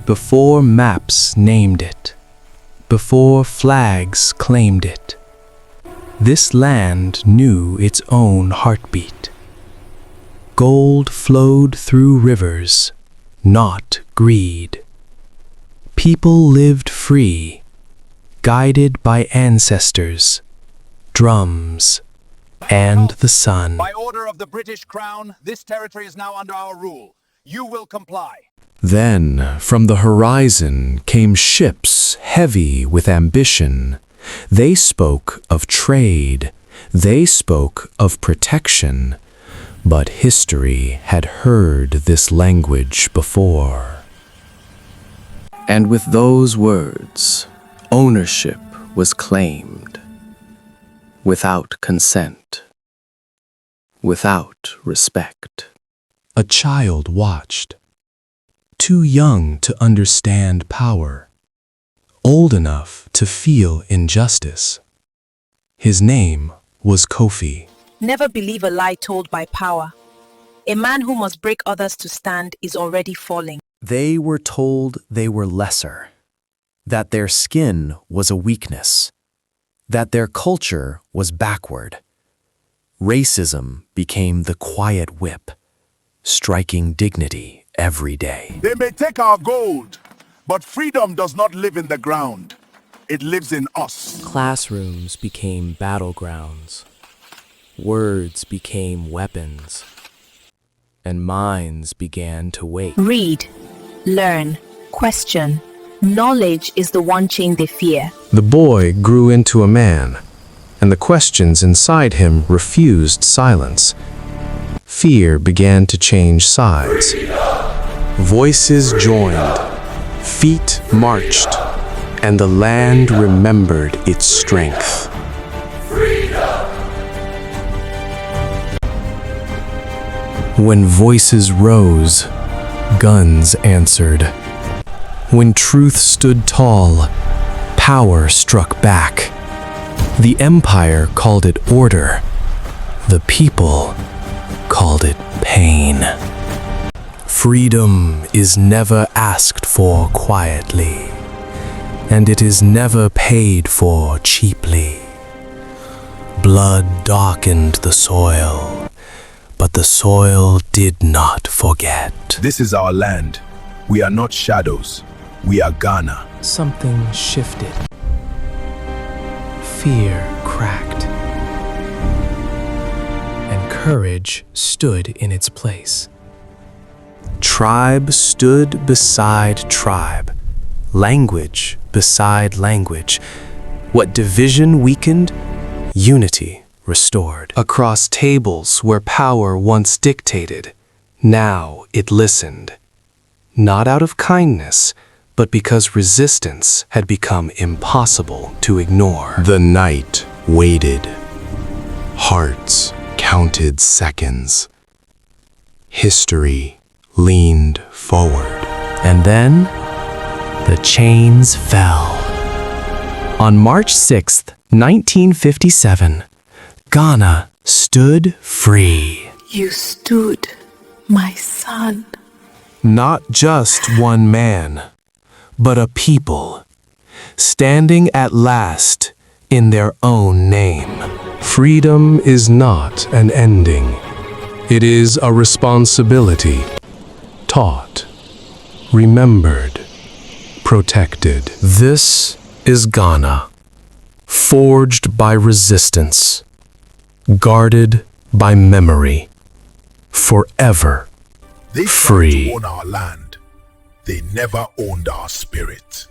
before maps named it, before flags claimed it. This land knew its own heartbeat. Gold flowed through rivers, not greed. People lived free, guided by ancestors, drums, and the sun. By order of the British Crown, this territory is now under our rule. You will comply. Then, from the horizon came ships heavy with ambition. They spoke of trade, they spoke of protection, but history had heard this language before. And with those words, ownership was claimed, without consent, without respect. A child watched, too young to understand power, old enough to feel injustice. His name was Kofi. Never believe a lie told by power. A man who must break others to stand is already falling. They were told they were lesser, that their skin was a weakness, that their culture was backward. Racism became the quiet whip, striking dignity every day. They may take our gold, but freedom does not live in the ground. It lives in us. Classrooms became battlegrounds. Words became weapons. And minds began to wake. Read, learn, question. Knowledge is the one chain they fear. The boy grew into a man, and the questions inside him refused silence. Fear began to change sides. Voices joined, feet marched, and the land remembered its strength. When voices rose, guns answered. When truth stood tall, power struck back. The empire called it order. The people called it pain. Freedom is never asked for quietly, and it is never paid for cheaply. Blood darkened the soil, but the soil did not forget. This is our land. We are not shadows. We are Ghana. Something shifted. Fear cracked, and courage stood in its place. Tribe stood beside tribe, language beside language. What division weakened, unity restored. Across tables where power once dictated, now it listened. Not out of kindness, but because resistance had become impossible to ignore. The night waited. Hearts counted seconds. History leaned forward. And then, the chains fell. On March 6th, 1957, Ghana stood free. You stood, my son. Not just one man, but a people, standing at last in their own name. Freedom is not an ending. It is a responsibility. Taught, remembered, protected. This is Ghana, forged by resistance, guarded by memory, forever They free. tried to own our land. They never owned our spirit.